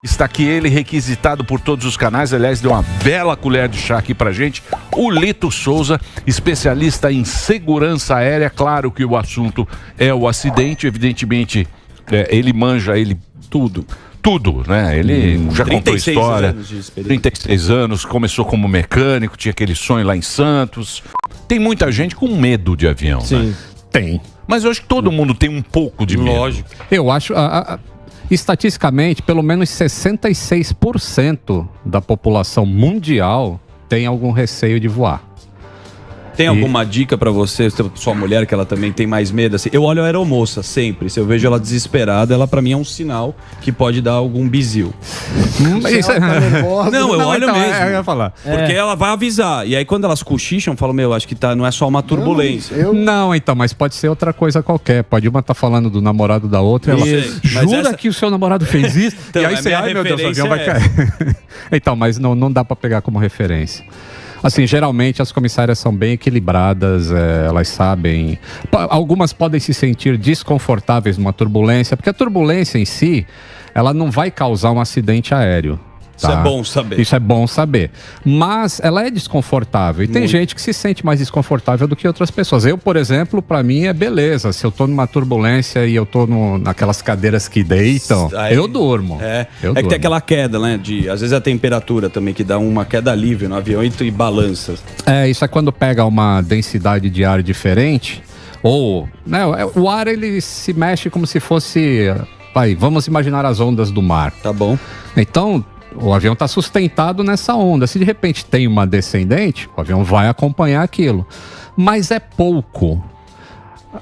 Está aqui ele, requisitado por todos os canais. Aliás, deu uma bela colher de chá aqui pra gente. O Lito Souza, especialista em segurança aérea. Claro que o assunto é o acidente. Evidentemente, ele manja tudo, né? Ele já contou história. 36 anos, começou como mecânico, tinha aquele sonho lá em Santos. Tem muita gente com medo de avião, Sim. né? Tem. Mas eu acho que todo mundo tem um pouco de medo. Lógico. Eu acho... Estatisticamente, pelo menos 66% da população mundial tem algum receio de voar. Tem alguma dica pra você, sua mulher, que ela também tem mais medo? Assim, eu olho a aeromoça sempre. Se eu vejo ela desesperada, ela pra mim é um sinal que pode dar algum bizil. Não, eu olho então, mesmo. Eu ia falar. Porque ela vai avisar. E aí quando elas cochicham, eu falo, acho que não é só uma turbulência. Não, então, mas pode ser outra coisa qualquer. Pode uma estar falando do namorado da outra e ela jura que o seu namorado fez isso? Então, e aí você, ai meu Deus, o avião vai cair. Então, mas não dá pra pegar como referência. Assim, geralmente as comissárias são bem equilibradas, elas sabem... Algumas podem se sentir desconfortáveis numa turbulência, porque a turbulência em si, ela não vai causar um acidente aéreo. Tá? Isso é bom saber. Isso é bom saber. Mas ela é desconfortável. E tem gente que se sente mais desconfortável do que outras pessoas. Eu, por exemplo, pra mim é beleza. Se eu tô numa turbulência e eu tô naquelas cadeiras que deitam, aí, eu durmo. Que tem aquela queda, né? Às vezes a temperatura também, que dá uma queda livre no avião e balança. Isso é quando pega uma densidade de ar diferente. Ou, né, o ar ele se mexe como se fosse... vamos imaginar as ondas do mar. Tá bom. Então... o avião está sustentado nessa onda. Se de repente tem uma descendente, o avião vai acompanhar aquilo. Mas é pouco.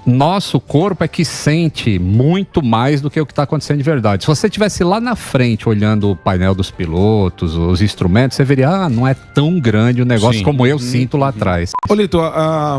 Nosso corpo é que sente muito mais do que o que está acontecendo de verdade. Se você estivesse lá na frente olhando o painel dos pilotos, os instrumentos, você veria, não é tão grande o negócio como eu sinto lá atrás. Ô Lito,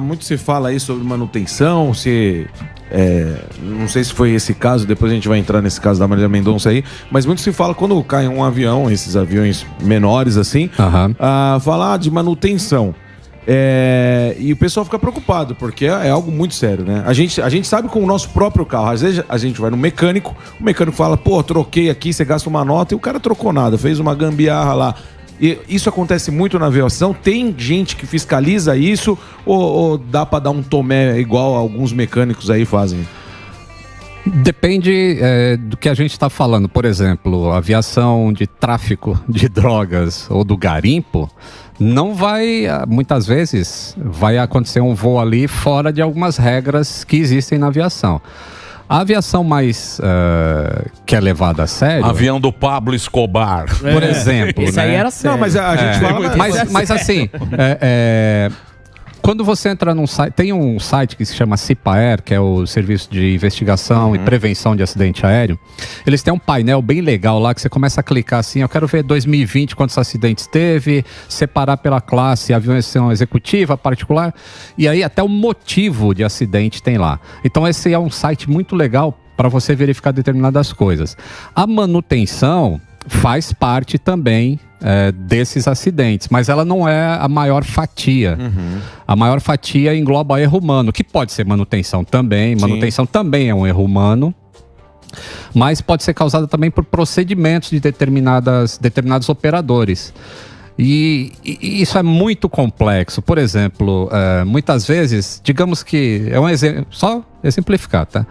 muito se fala aí sobre manutenção, não sei se foi esse caso, depois a gente vai entrar nesse caso da Marília Mendonça aí, mas muito se fala quando cai um avião, esses aviões menores assim, falar de manutenção. E o pessoal fica preocupado, porque é algo muito sério, né? A gente sabe com o nosso próprio carro. Às vezes a gente vai no mecânico, o mecânico fala, troquei aqui, você gasta uma nota, e o cara trocou nada, fez uma gambiarra lá. E isso acontece muito na aviação. Tem gente que fiscaliza isso ou dá pra dar um tomé igual alguns mecânicos aí fazem? Depende do que a gente está falando. Por exemplo, aviação de tráfico de drogas ou do garimpo, não vai, muitas vezes, vai acontecer um voo ali fora de algumas regras que existem na aviação. A aviação mais que é levada a sério... Avião do Pablo Escobar. Por exemplo. Esse aí era sério. Não, mas a gente fala... Mas assim... Quando você entra num site, tem um site que se chama CIPAER, que é o Serviço de Investigação e Prevenção de Acidente Aéreo. Eles têm um painel bem legal lá que você começa a clicar assim, eu quero ver 2020 quantos acidentes teve, separar pela classe, aviação executiva, particular, e aí até o motivo de acidente tem lá. Então esse é um site muito legal para você verificar determinadas coisas. A manutenção faz parte também desses acidentes, mas ela não é a maior fatia. A maior fatia engloba erro humano, que pode ser manutenção também. Manutenção também é um erro humano, mas pode ser causada também por procedimentos de determinados operadores. E isso é muito complexo. Por exemplo, muitas vezes, digamos que é um exemplo, só exemplificar, tá?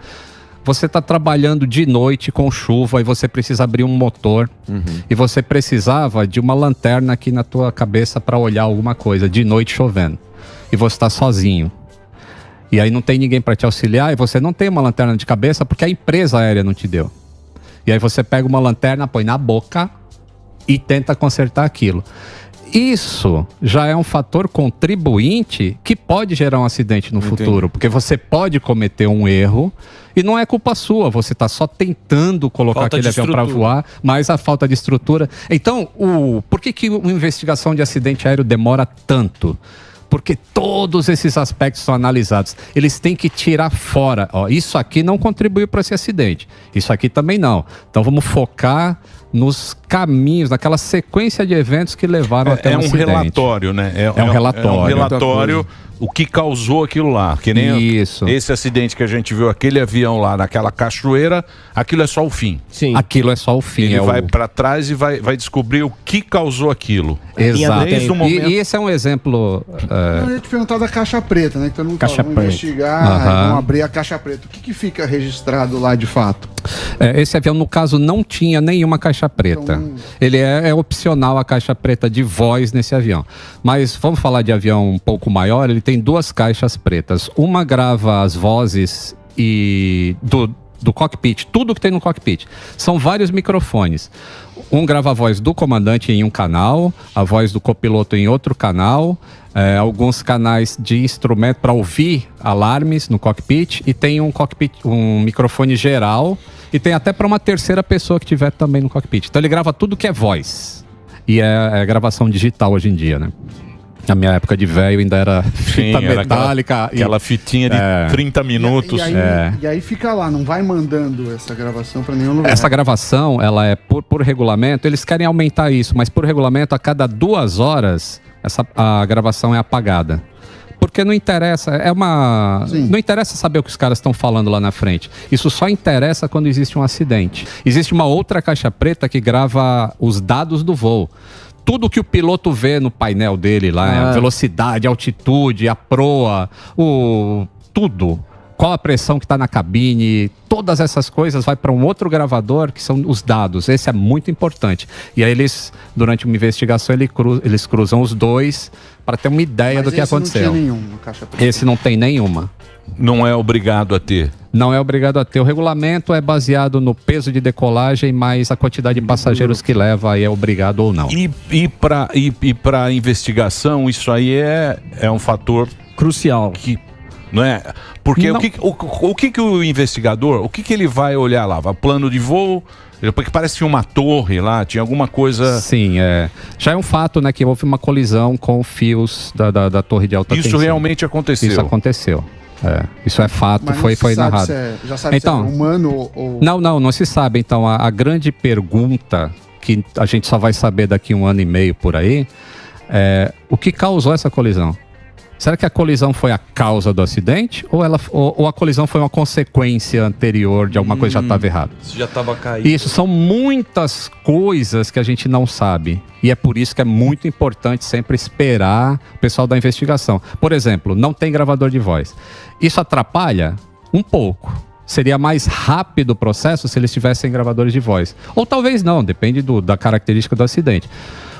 Você está trabalhando de noite com chuva e você precisa abrir um motor e você precisava de uma lanterna aqui na tua cabeça para olhar alguma coisa, de noite chovendo. E você está sozinho. E aí não tem ninguém para te auxiliar e você não tem uma lanterna de cabeça porque a empresa aérea não te deu. E aí você pega uma lanterna, põe na boca e tenta consertar aquilo. Isso já é um fator contribuinte que pode gerar um acidente no futuro, porque você pode cometer um erro e não é culpa sua, você está só tentando colocar aquele avião para voar, mas a falta de estrutura. Então, por que uma investigação de acidente aéreo demora tanto? Porque todos esses aspectos são analisados. Eles têm que tirar fora. Isso aqui não contribuiu para esse acidente. Isso aqui também não. Então vamos focar nos caminhos, naquela sequência de eventos que levaram até um acidente. Relatório, né? É um relatório. É um relatório, o que causou aquilo lá. Que nem esse acidente que a gente viu, aquele avião lá naquela cachoeira, aquilo é só o fim. Sim. Aquilo é só o fim. Ele vai para trás e vai descobrir o que causou aquilo. Exato. Desde o momento... E esse é um exemplo... Eu ia te perguntar da caixa preta, né? Que todo mundo fala, vamos investigar, vamos abrir a caixa preta. O que fica registrado lá de fato? Esse avião, no caso, não tinha nenhuma caixa preta. Então... Ele é opcional a caixa preta de voz nesse avião. Mas vamos falar de avião um pouco maior, ele tem 2 caixas pretas. Uma grava as vozes do cockpit, tudo que tem no cockpit. São vários microfones. Um grava a voz do comandante em um canal, a voz do copiloto em outro canal, alguns canais de instrumento para ouvir alarmes no cockpit, e tem um microfone geral, e tem até para uma terceira pessoa que tiver também no cockpit. Então ele grava tudo que é voz. E é gravação digital hoje em dia, né? Na minha época de velho ainda era fita metálica. Aquela fitinha de 30 minutos. E aí fica lá, não vai mandando essa gravação para nenhum lugar. Essa gravação, ela é por regulamento, eles querem aumentar isso, mas por regulamento, a cada 2 horas, a gravação é apagada. Porque não interessa, não interessa saber o que os caras estão falando lá na frente. Isso só interessa quando existe um acidente. Existe uma outra caixa preta que grava os dados do voo. Tudo que o piloto vê no painel dele lá, a velocidade, a altitude, a proa, tudo. Qual a pressão que está na cabine, todas essas coisas vai para um outro gravador, que são os dados. Esse é muito importante. E aí durante uma investigação, eles cruzam os dois para ter uma ideia do que aconteceu. Não tinha nenhuma caixa preta. Esse não tem nenhuma. Não é obrigado a ter? Não é obrigado a ter. O regulamento é baseado no peso de decolagem, mais a quantidade de passageiros que leva, aí é obrigado ou não. E para investigação, isso aí é um fator crucial. Não é? Porque o que o investigador, o que ele vai olhar lá? Vai plano de voo? Porque parece uma torre lá, tinha alguma coisa... Sim, já é um fato, né, que houve uma colisão com fios da torre de alta tensão. Isso realmente aconteceu? Isso aconteceu. Isso é fato, mas foi narrado. Já sabe se é humano ou... Não se sabe. Então, a grande pergunta, que a gente só vai saber daqui 1 ano e meio por aí, é o que causou essa colisão? Será que a colisão foi a causa do acidente? Ou a colisão foi uma consequência anterior de alguma coisa que já estava errada? Isso já estava caído. Isso, são muitas coisas que a gente não sabe. E é por isso que é muito importante sempre esperar o pessoal da investigação. Por exemplo, não tem gravador de voz. Isso atrapalha? Um pouco. Seria mais rápido o processo se eles tivessem gravadores de voz. Ou talvez não, depende da característica do acidente.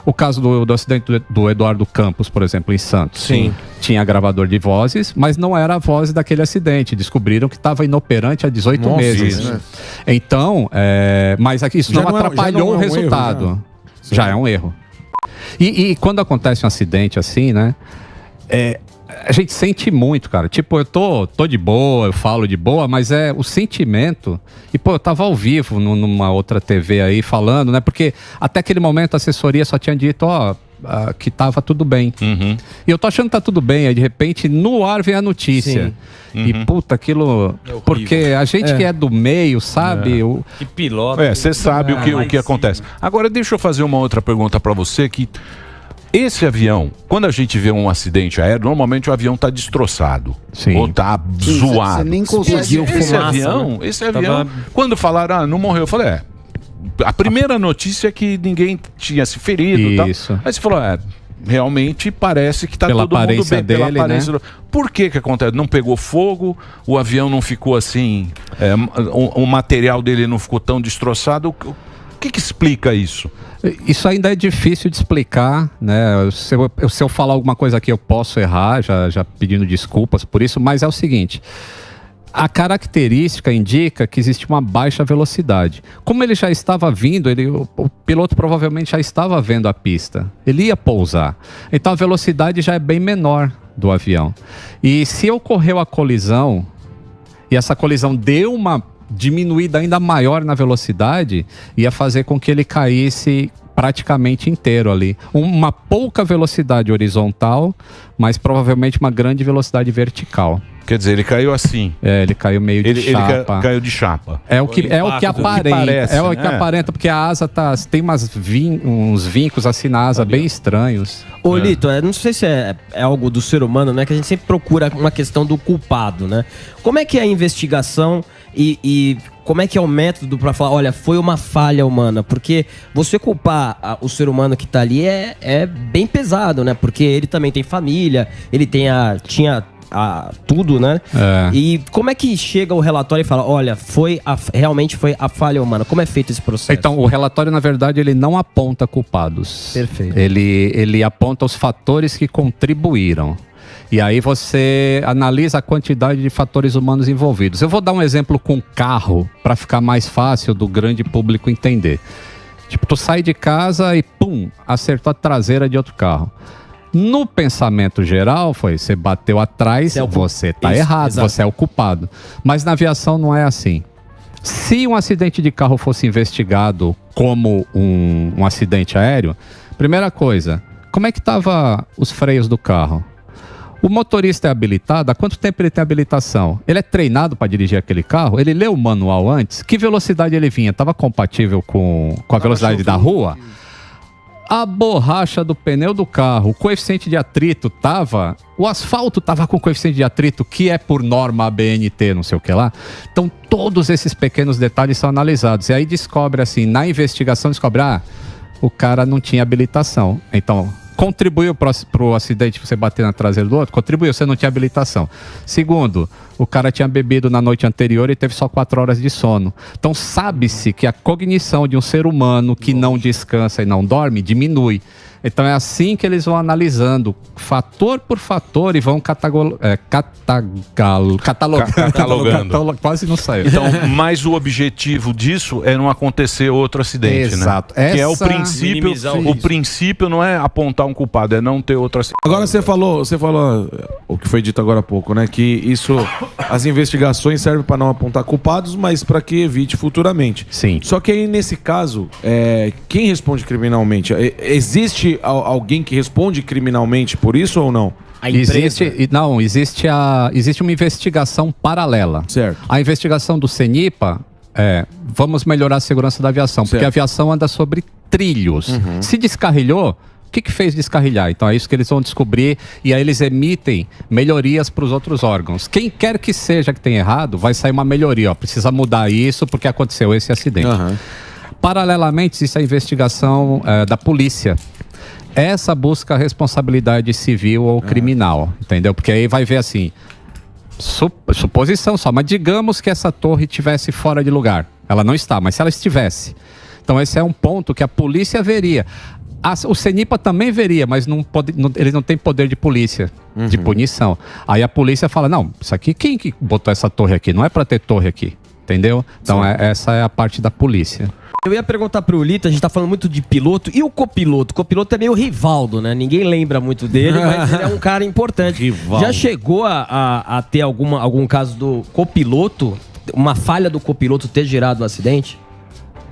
O caso do acidente do Eduardo Campos, por exemplo, em Santos. Sim. Tinha gravador de vozes, mas não era a voz daquele acidente. Descobriram que estava inoperante há 18 meses. Isso. Então, mas isso não atrapalhou o resultado. Já é um erro. E quando acontece um acidente assim, né? A gente sente muito, cara. Tipo, eu tô de boa, eu falo de boa, mas é o sentimento. E, eu tava ao vivo numa outra TV aí falando, né? Porque até aquele momento a assessoria só tinha dito, que tava tudo bem. Uhum. E eu tô achando que tá tudo bem. Aí, de repente, no ar vem a notícia. Uhum. E, aquilo... porque a gente que é do meio, sabe? Que pilota. Você sabe o que acontece. Agora, deixa eu fazer uma outra pergunta pra você que... Esse avião, quando a gente vê um acidente aéreo, normalmente o avião está destroçado. Sim. Ou está zoado. Você nem conseguiu Esse avião, quando falaram, não morreu, eu falei, a primeira notícia é que ninguém tinha se ferido e tal. Aí você falou, realmente parece que está todo mundo bem. Pela aparência, né? Por que acontece? Não pegou fogo, o avião não ficou assim, o material dele não ficou tão destroçado. O que explica isso? Isso ainda é difícil de explicar, né? Se eu falar alguma coisa aqui, eu posso errar, já pedindo desculpas por isso, mas é o seguinte: a característica indica que existe uma baixa velocidade. Como ele já estava vindo, o piloto provavelmente já estava vendo a pista, ele ia pousar. Então a velocidade já é bem menor do avião. E se ocorreu a colisão, e essa colisão deu uma diminuída ainda maior na velocidade, ia fazer com que ele caísse praticamente inteiro ali. Uma pouca velocidade horizontal, mas provavelmente uma grande velocidade vertical. Quer dizer, ele caiu assim. Ele caiu meio de chapa. Ele caiu de chapa. É o que aparenta. Parece, é o que aparenta, porque a asa tem uns vincos assim na asa bem estranhos. Ô, Lito, não sei se é algo do ser humano, né? Que a gente sempre procura uma questão do culpado, né? Como é que é a investigação e como é que é o método para falar, olha, foi uma falha humana? Porque você culpar o ser humano que tá ali é bem pesado, né? Porque ele também tem família, ele tinha tudo, né? E como é que chega o relatório e fala, olha, realmente foi a falha humana? Como é feito esse processo? Então, o relatório, na verdade, ele não aponta culpados. Perfeito. Ele aponta os fatores que contribuíram. E aí você analisa a quantidade de fatores humanos envolvidos. Eu vou dar um exemplo com carro, para ficar mais fácil do grande público entender. Tipo, tu sai de casa e pum, acertou a traseira de outro carro. No pensamento geral, você bateu atrás, você tá errado, exato. Você é o culpado. Mas na aviação não é assim. Se um acidente de carro fosse investigado como um acidente aéreo, primeira coisa, como é que estavam os freios do carro? O motorista é habilitado? Há quanto tempo ele tem habilitação? Ele é treinado para dirigir aquele carro? Ele leu o manual antes? Que velocidade ele vinha? Estava compatível com a velocidade da rua? A borracha do pneu do carro, o coeficiente de atrito o asfalto estava com coeficiente de atrito, que é por norma ABNT, não sei o que lá. Então, todos esses pequenos detalhes são analisados. E aí descobre assim, na investigação, o cara não tinha habilitação. Então, contribuiu para o acidente você bater na traseira do outro? Contribuiu, você não tinha habilitação. Segundo, o cara tinha bebido na noite anterior e teve só 4 horas de sono. Então sabe-se que a cognição de um ser humano que não descansa e não dorme diminui. Então é assim que eles vão analisando, fator por fator, e vão catalogando. Quase não saiu. Então, mas o objetivo disso é não acontecer outro acidente, exato. Né? Que é o princípio. O princípio não é apontar um culpado, é não ter outro acidente. Agora você falou o que foi dito agora há pouco, né? Que as investigações servem para não apontar culpados, mas para que evite futuramente. Sim. Só que aí, nesse caso, quem responde criminalmente? Existe alguém que responde criminalmente por isso ou não? Existe uma investigação paralela. Certo. A investigação do CENIPA vamos melhorar a segurança da aviação, certo. Porque a aviação anda sobre trilhos. Uhum. Se descarrilhou, o que fez descarrilhar? Então é isso que eles vão descobrir, e aí eles emitem melhorias para os outros órgãos. Quem quer que seja que tenha errado, vai sair uma melhoria. Precisa mudar isso porque aconteceu esse acidente. Uhum. Paralelamente, existe a investigação da polícia. Essa busca a responsabilidade civil ou criminal, entendeu? Porque aí vai ver assim, suposição só, mas digamos que essa torre estivesse fora de lugar. Ela não está, mas se ela estivesse. Então esse é um ponto que a polícia veria. O CENIPA também veria, mas ele não tem poder de polícia, de punição. Aí a polícia fala, não, isso aqui, quem que botou essa torre aqui? Não é para ter torre aqui, entendeu? Então essa é a parte da polícia. Eu ia perguntar pro Lito, a gente tá falando muito de piloto, e o copiloto? O copiloto é meio Rivaldo, né? Ninguém lembra muito dele, mas ele é um cara importante. Rivaldo. Já chegou a ter algum caso do copiloto, uma falha do copiloto ter gerado um acidente?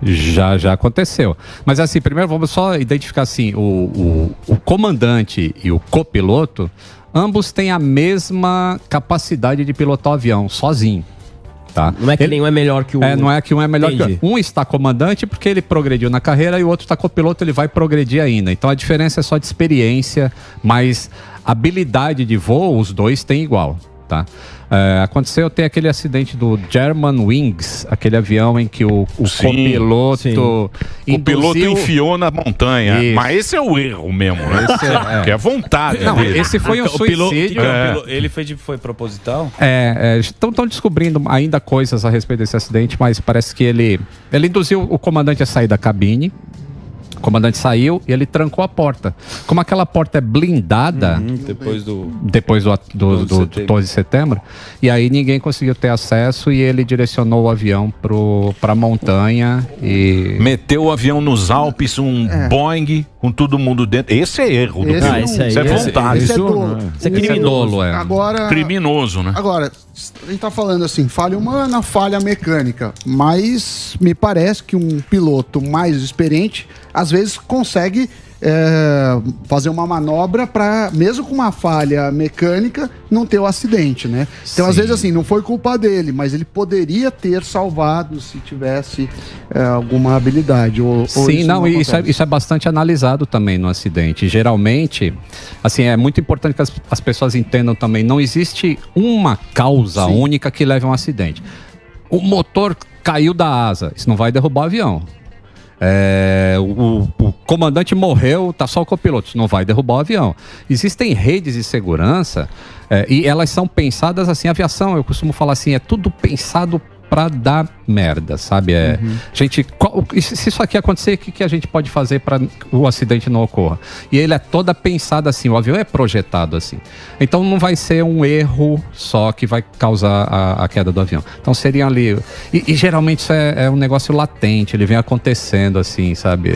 Já aconteceu. Mas assim, primeiro vamos só identificar assim, o comandante e o copiloto, ambos têm a mesma capacidade de pilotar o avião, sozinho. Tá? Não é que nenhum é melhor que o outro. Não é que um é melhor que o outro. Um está comandante porque ele progrediu na carreira e o outro está copiloto, ele vai progredir ainda. Então a diferença é só de experiência, mas habilidade de voo, os dois têm igual. Tá? Aconteceu, tem aquele acidente do Germanwings, aquele avião em que o copiloto o piloto enfiou na montanha. Isso. Mas esse é o erro mesmo, né? Que é vontade. Não, esse foi um suicídio. Ele foi proposital? Estão descobrindo ainda coisas a respeito desse acidente, mas parece que ele induziu o comandante a sair da cabine. O comandante saiu e ele trancou a porta. Como aquela porta é blindada, depois do 12 de setembro, e aí ninguém conseguiu ter acesso e ele direcionou o avião para a montanha e... Meteu o avião nos Alpes, Boeing, com todo mundo dentro. Esse é erro. Esse é vontade. Esse é dolo. Esse é criminoso. Agora, criminoso, né? Agora, a gente tá falando assim, falha humana, falha mecânica, mas me parece que um piloto mais experiente, às às vezes consegue fazer uma manobra para, mesmo com uma falha mecânica, não ter o acidente, né? Então, às vezes, assim, não foi culpa dele, mas ele poderia ter salvado se tivesse alguma habilidade. Sim, não, isso é bastante analisado também no acidente. Geralmente, assim, é muito importante que as pessoas entendam também, não existe uma causa única que leve a um acidente. O motor caiu da asa, isso não vai derrubar o avião. O comandante morreu, tá só o copiloto, isso não vai derrubar o avião. Existem redes de segurança e elas são pensadas assim, aviação, eu costumo falar assim, é tudo pensado pra dar merda, sabe? Se isso aqui acontecer, o que a gente pode fazer para o acidente não ocorra? E ele é toda pensada assim, o avião é projetado assim. Então não vai ser um erro só que vai causar a queda do avião. Então seria ali... E geralmente isso é um negócio latente, ele vem acontecendo assim, sabe?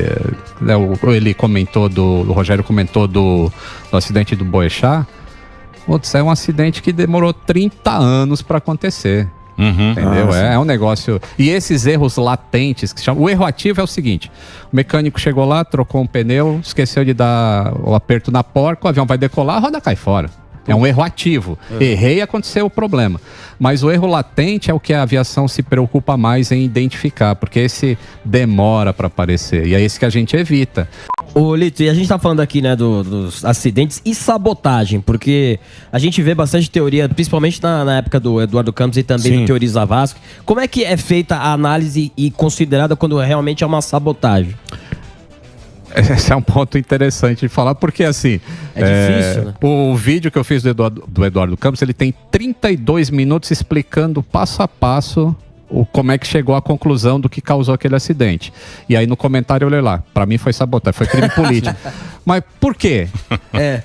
Ele comentou o Rogério comentou do acidente do Boechat. Putz, é um acidente que demorou 30 anos para acontecer. Entendeu? É um negócio. E esses erros latentes, que chamam. O erro ativo é o seguinte: o mecânico chegou lá, trocou um pneu, esqueceu de dar o aperto na porca, o avião vai decolar, a roda cai fora. É um erro ativo. Errei e aconteceu o problema. Mas o erro latente é o que a aviação se preocupa mais em identificar, porque esse demora para aparecer. E é esse que a gente evita. Ô, Lito, e a gente tá falando aqui, né, dos acidentes e sabotagem, porque a gente vê bastante teoria, principalmente na época do Eduardo Campos e também do Teorias Zavascki. Como é que é feita a análise e considerada quando realmente é uma sabotagem? Esse é um ponto interessante de falar, porque assim... difícil, né? O vídeo que eu fiz do Eduardo Campos, ele tem 32 minutos explicando passo a passo como é que chegou à conclusão do que causou aquele acidente. E aí no comentário eu olhei lá, pra mim foi sabotagem, foi crime político. Mas por quê?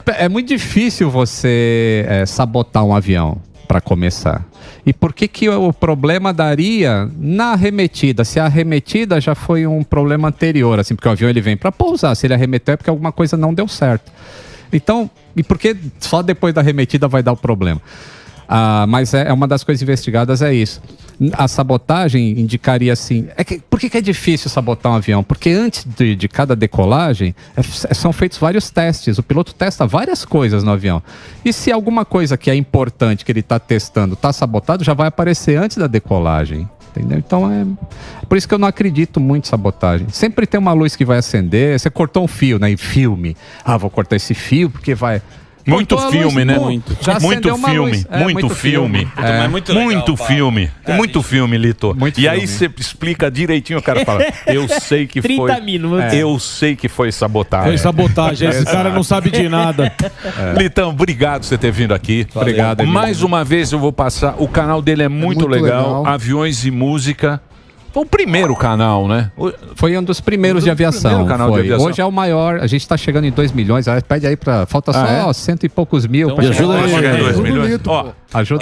É muito difícil você sabotar um avião, para começar. E por que o problema daria na arremetida? Se a arremetida já foi um problema anterior, assim, porque o avião ele vem para pousar, se ele arremeteu é porque alguma coisa não deu certo. Então, e por que só depois da arremetida vai dar o problema? Mas uma das coisas investigadas é isso. A sabotagem indicaria assim... Por que é difícil sabotar um avião? Porque antes de cada decolagem são feitos vários testes. O piloto testa várias coisas no avião. E se alguma coisa que é importante que ele está testando está sabotado, já vai aparecer antes da decolagem. Entendeu? Então por isso que eu não acredito muito em sabotagem. Sempre tem uma luz que vai acender. Você cortou um fio, né? Em filme. Vou cortar esse fio porque vai... Muito filme, né? Muito filme. Muito filme. Muito filme. Muito filme, Lito. E aí você explica direitinho, o cara fala, eu sei que 30 minutos. Eu sei que foi sabotagem. Foi sabotagem, esse cara não sabe de nada. Litão, obrigado por você ter vindo aqui. Obrigado. Mais uma vez eu vou passar, o canal dele é muito legal. Aviões e Música. Foi o primeiro canal, né? Foi um dos primeiros de aviação. Primeiro canal de aviação. Hoje é o maior, a gente está chegando em 2 milhões. Pede aí falta só 100 e poucos mil. Então, pra chegar. chegar em 2 milhões. Ajuda.